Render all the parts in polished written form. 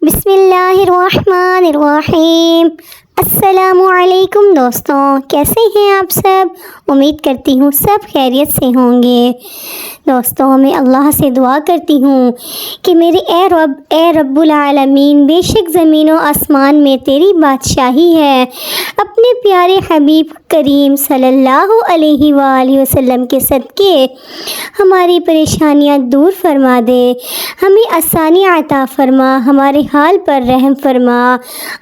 بسم اللہ الرحمن الرحیم۔ السلام علیکم دوستوں، کیسے ہیں آپ سب؟ امید کرتی ہوں سب خیریت سے ہوں گے۔ دوستوں، میں اللہ سے دعا کرتی ہوں کہ میرے اے رب العالمین، بے شک زمین و آسمان میں تیری بادشاہی ہے، اپنے پیارے حبیب کریم صلی اللہ علیہ وآلہ وسلم کے صدقے ہماری پریشانیاں دور فرما دے، ہمیں آسانی عطا فرما، ہمارے حال پر رحم فرما،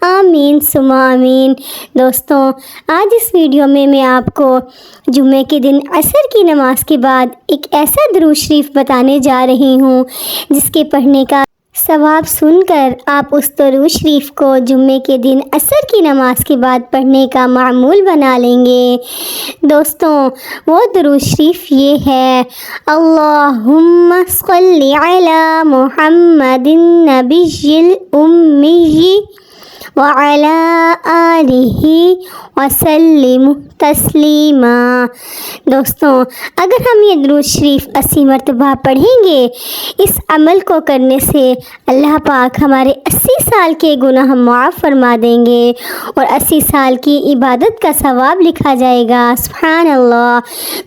آمین ثم آمین۔ دوستوں، آج اس ویڈیو میں آپ کو جمعے کے دن عصر کی نماز کے بعد ایک ایسا درود شریف بتانے جا رہی ہوں جس کے پڑھنے کا ثواب سن کر آپ اس درود شریف کو جمعے کے دن عصر کی نماز کے بعد پڑھنے کا معمول بنا لیں گے۔ دوستوں، وہ درود شریف یہ ہے: اللہم صلی علی محمد النبی الامی وعلی آلہ وسلم تسلیما۔ دوستوں، اگر ہم یہ درود شریف 80 مرتبہ پڑھیں گے، اس عمل کو کرنے سے اللہ پاک ہمارے 80 سال کے گناہ معاف فرما دیں گے اور 80 سال کی عبادت کا ثواب لکھا جائے گا۔ سبحان اللہ۔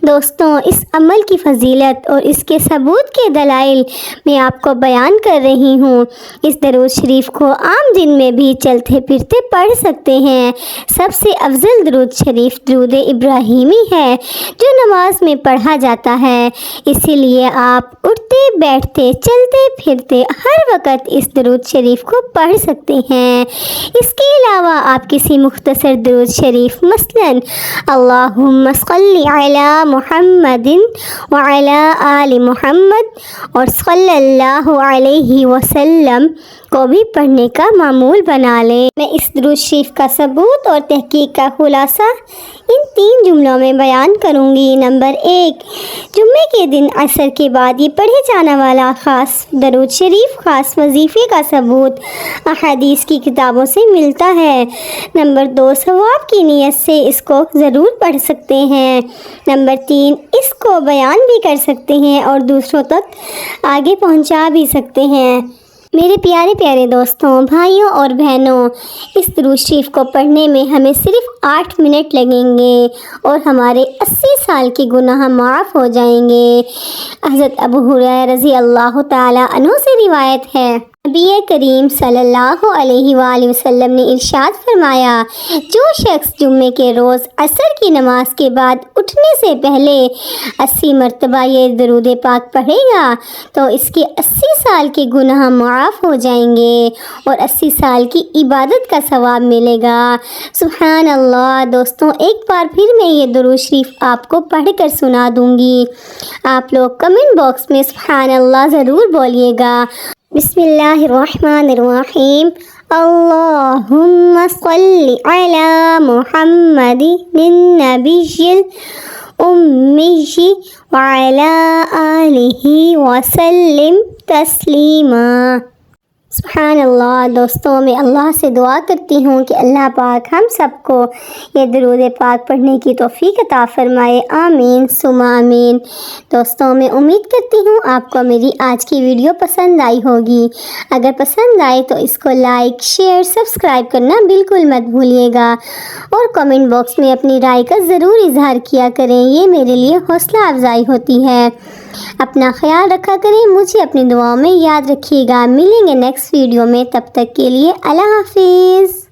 دوستوں، اس عمل کی فضیلت اور اس کے ثبوت کے دلائل میں آپ کو بیان کر رہی ہوں۔ اس درود شریف کو عام دن میں بھی چلتے پھرتے پڑھ سکتے ہیں۔ سب سے افضل درود شریف درود ابراہیمی ہے جو نماز میں پڑھا جاتا ہے، اسی لیے آپ اٹھتے بیٹھتے چلتے پھرتے ہر وقت اس درود شریف کو پڑھ سکتے ہیں۔ اس کے علاوہ آپ کسی مختصر درود شریف مثلاً اللہم صلی علی محمد وعلی آل محمد اور صلی اللہ علیہ وسلم کو بھی پڑھنے کا معمول بنا لیں۔ میں اس درود شریف کا ثبوت اور تحقیق کا خلاصہ ان 3 جملوں میں بیان کروں گی۔ نمبر 1، جمعے کے دن عصر کے بعد یہ پڑھے جانے والا خاص درود شریف خاص وظیفے کا ثبوت احادیث کی کتابوں سے ملتا ہے۔ نمبر 2، ثواب کی نیت سے اس کو ضرور پڑھ سکتے ہیں۔ نمبر 3، اس کو بیان بھی کر سکتے ہیں اور دوسروں تک آگے پہنچا بھی سکتے ہیں۔ میرے پیارے دوستوں، بھائیوں اور بہنوں، اس درود شریف کو پڑھنے میں ہمیں صرف 8 منٹ لگیں گے اور ہمارے 80 سال کے گناہ معاف ہو جائیں گے۔ حضرت ابو ہریرہ رضی اللہ تعالیٰ عنہ سے روایت ہے، نبی کریم صلی اللہ علیہ وآلہ وسلم نے ارشاد فرمایا، جو شخص جمعے کے روز عصر کی نماز کے بعد اٹھنے سے پہلے 80 مرتبہ یہ درود پاک پڑھے گا تو اس کے 80 سال کے گناہ معاف ہو جائیں گے اور 80 سال کی عبادت کا ثواب ملے گا۔ سبحان اللہ۔ دوستوں، ایک بار پھر میں یہ درود شریف آپ کو پڑھ کر سنا دوں گی، آپ لوگ کمنٹ باکس میں سبحان اللہ ضرور بولیے گا۔ بسم اللہ الرحمن الرحیم۔ اللہم صلی علی محمد النبی الامی وعلی آلہ وسلم تسلیما۔ سبحان اللہ۔ دوستوں، میں اللہ سے دعا کرتی ہوں کہ اللہ پاک ہم سب کو یہ درود پاک پڑھنے کی توفیق عطا فرمائے، آمین ثم آمین۔ دوستوں، میں امید کرتی ہوں آپ کو میری آج کی ویڈیو پسند آئی ہوگی۔ اگر پسند آئے تو اس کو لائک، شیئر، سبسکرائب کرنا بالکل مت بھولیے گا اور کمنٹ باکس میں اپنی رائے کا ضرور اظہار کیا کریں، یہ میرے لیے حوصلہ افزائی ہوتی ہے۔ اپنا خیال رکھا کریں، مجھے اپنی دعاؤں میں یاد رکھیے گا۔ ملیں گے نیکسٹ ویڈیو میں، تب تک کے لیے اللہ حافظ۔